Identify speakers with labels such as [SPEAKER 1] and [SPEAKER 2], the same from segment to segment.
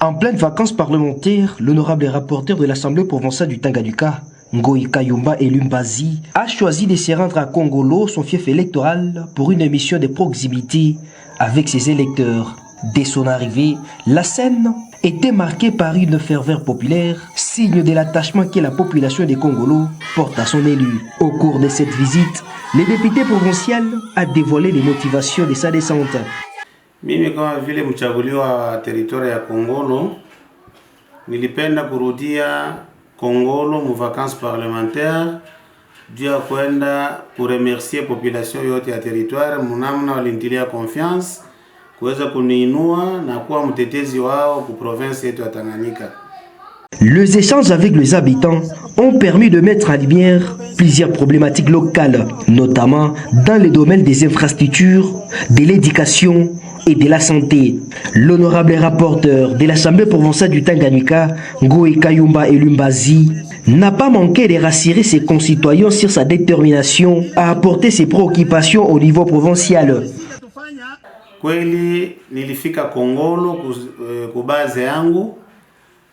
[SPEAKER 1] En pleine vacances parlementaires, l'honorable rapporteur de l'Assemblée provinciale du Tanganyika, Ngoi Kayumba Elumbazi, a choisi de se rendre à Kongolo, son fief électoral, pour une mission de proximité avec ses électeurs. Dès son arrivée, la scène était marquée par une ferveur populaire, signe de l'attachement que la population de Kongolo porte à son élu. Au cours de cette visite, le député provincial a dévoilé les motivations de sa descente.
[SPEAKER 2] Mimi kama vile mchaguliwa wa teritoria ya Kongolo, nilipenda kurudia Kongolo mu vacances parlementaires juu ya kwenda kuremercier population yote ya territoire mnamna walintilia confiance kuweza kuniinua na kuwa mtetezi wao ku province yetu ya Tanganyika.
[SPEAKER 1] Les échanges avec les habitants ont permis de mettre en lumière plusieurs problématiques locales, notamment dans les domaines des infrastructures, de l'éducation et de la santé. L'honorable rapporteur de l'Assemblée provinciale du Tanganyika, Ngoi Kayumba Elumbazi, n'a pas manqué de rassurer ses concitoyens sur sa détermination à apporter ses préoccupations au niveau provincial.
[SPEAKER 2] Kweli nilifika Kongolo kubaze yangu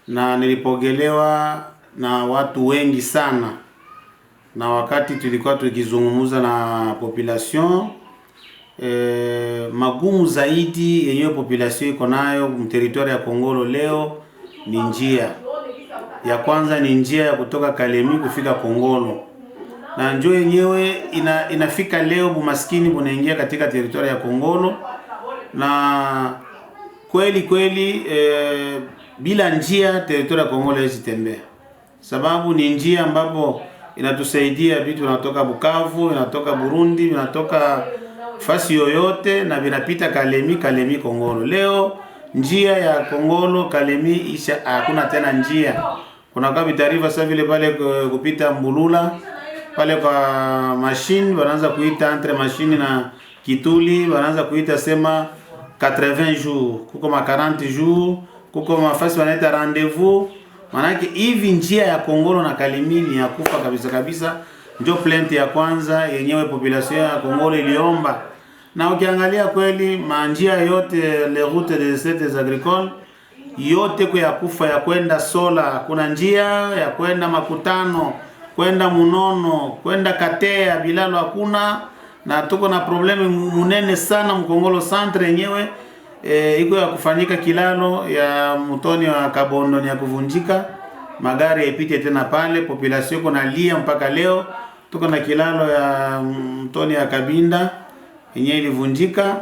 [SPEAKER 2] na nilipogelewa na watu wengi sana, na wakati tulikuwa tukizungumza na population magumu zaidi yenyewe population iko nayo mteritori ya Kongolo leo ni njia. Ya kwanza ni njia ya kutoka Kalemi kufika Kongolo, na njoo yenyewe inafika leo bumaskini bunaingia katika teritori ya Kongolo, na kweli bila njia teritori ya Kongolo haizitembea, sababu ni njia ambapo inatusaidia vitu vinatoka Bukavu, inatoka Burundi, vinatoka fasi yoyote na vinapita Kalemi Kongolo. Leo njia ya Kongolo Kalemi isha, hakuna tena njia. Kuna kama taarifa sasa vile pale kupita Mbulula pale kwa machine wanaanza kuita entre machine na Kituli, wanaanza kuita sema 80 jours, kuko ma 40 jours, kuko mafasi wanaita rendezvous. Manake hivi njia ya Kongolo na Kalemi ni ya kufa kabisa. Ndio plainte ya kwanza yenyewe population ya Kongolo iliomba. Na ukiangalia kweli manjia yote les routes des agricoles yote kwa ya kufa, ya kwenda Sola kuna njia, ya kwenda Makutano, kwenda Munono, kwenda Katea Bilalo hakuna, na tuko na probleme munene sana Mkongolo centre yenyewe iko ya kufanyika kilalo ya mtoni wa Kabondo ni ya kuvunjika, magari yapite tena pale, population iko nalia mpaka leo. Tuko na kilalo ya mtoni ya Kabinda yenyewe ilivunjika,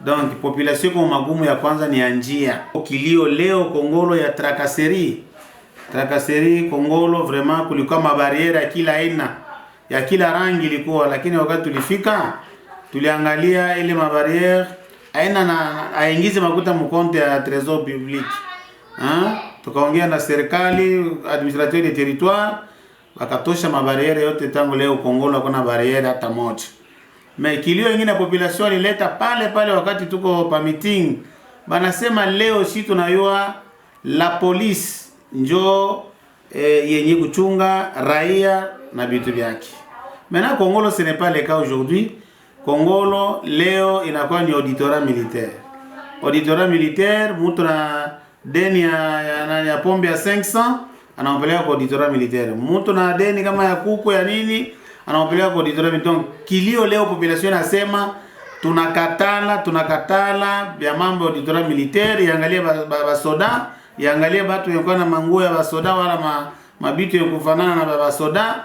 [SPEAKER 2] donc population kwa magumu ya kwanza ni ya njia. Kilio leo Kongolo ya Trakaseri Kongolo, vraiment kulikuwa mabariera kila aina ya kila rangi ilikuwa, lakini wakati tulifika tuliangalia ile mabariera aina na aingize makuta mkonte ya trésor public. Tukaongea na serikali administrateur de territoire wakatosha mabariere yote, tangu leo Kongolo hakuna bariere hata moja. Kilio nyingine population ileta pale wakati tuko pa meeting, banasema leo si tunayua la police njo yenye kuchunga raia na vitu vyake. Maintenant Kongolo ce n'est pas le cas aujourd'hui. Kongolo leo inakuwa ni auditorat militaire. Auditorat militaire, mtu na deni ya pombe ya 500 anampeleka kwa auditorat militaire. Mtu na deni kama ya kuku ya nini anampeleka kwa auditorat militaire. Kilio leo population nasema tunakatala ya mambo ya auditorat militaire, iangalie basoda, iangalie batu yako na manguo ya basoda wala mabitu ya kufanana na basoda,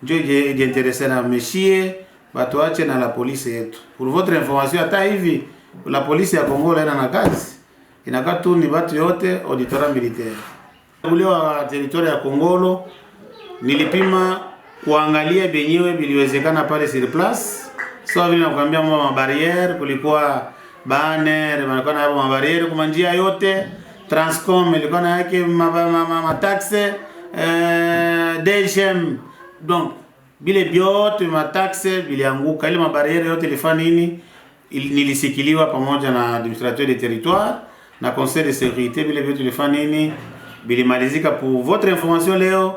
[SPEAKER 2] ndio je na meshie batu ache na la police yetu. Pour votre information, hata hivi la police ya Kongolo ina na kazi inakaa tu ni batu yote auditorat militaire. Wa territoire ya Kongolo nilipima kuangalia benyewe biliwezekana pale sur place. So vile nakwambia mambo barriere, kulikuwa banner, walikuwa na hapo barriere kwa njia yote. Transcom ilikuwa na yake taxe DGM, donc bile biote taxe bilianguka, ile barriere yote ilifanya nini, nilisikiliwa pamoja na administrateur de territoire na conseil de sécurité, bile biote ilifanya nini bilimalizika. Pour votre information, leo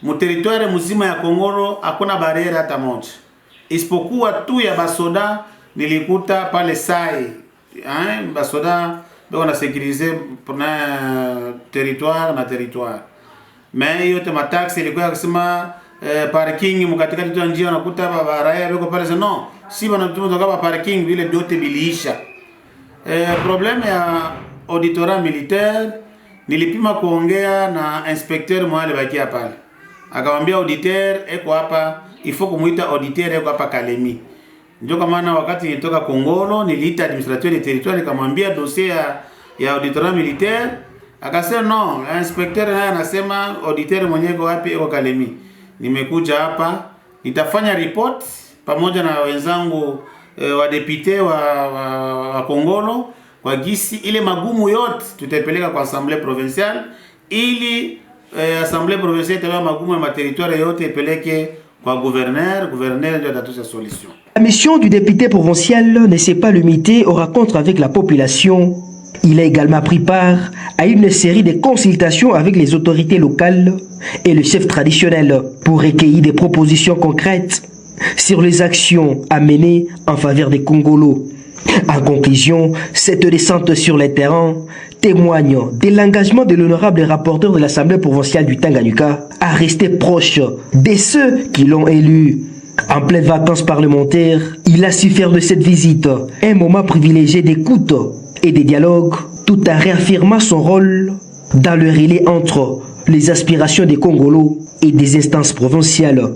[SPEAKER 2] mu territoire mzima ya Kongolo hakuna barriere hata moja, isipokuwa tu ya basoda nilikuta pale sai basoda bako na sécuriser territoire na territoire. Mais yote mataxi ilikuwa kusema parking mkatikati tu njia unakuta raia beko pale no. Si wanatumia kama parking vile vyote biliisha. Problème ya auditorat militaire nilipima kuongea na inspecteur mwale bakia pale. Akamwambia auditeur eko hapa, il faut kumuita auditeur eko hapa Kalemi. Ndio kama maana wakati nilitoka Kongolo niliita administrateur de territoire nikamwambia dossier ya auditorat militaire, akasema no, inspecteur naye anasema auditeur mwenyewe eko wapi, eko Kalemi. Nimekuja hapa, nitafanya report pamoja na wenzangu wa député wa Kongolo kwa gisi ile magumu yote tutapeleka kwa assemblée provinciale ili assemblée provinciale tawa magumu ya territoire yote ipeleke kwa gouverneur ndio atatusha solution.
[SPEAKER 1] La mission du député provincial ne s'est pas limitée aux rencontres avec la population. Il a également pris part à une série de consultations avec les autorités locales et le chef traditionnel pour recueillir des propositions concrètes sur les actions à mener en faveur des Congolos. En conclusion, cette descente sur les terrains témoigne de l'engagement de l'honorable rapporteur de l'Assemblée provinciale du Tanganyika à rester proche de ceux qui l'ont élu. En pleine vacances parlementaires, il a su faire de cette visite un moment privilégié d'écoute et de dialogue, tout en réaffirmant son rôle dans le relais entre les aspirations des Congolos et des instances provinciales.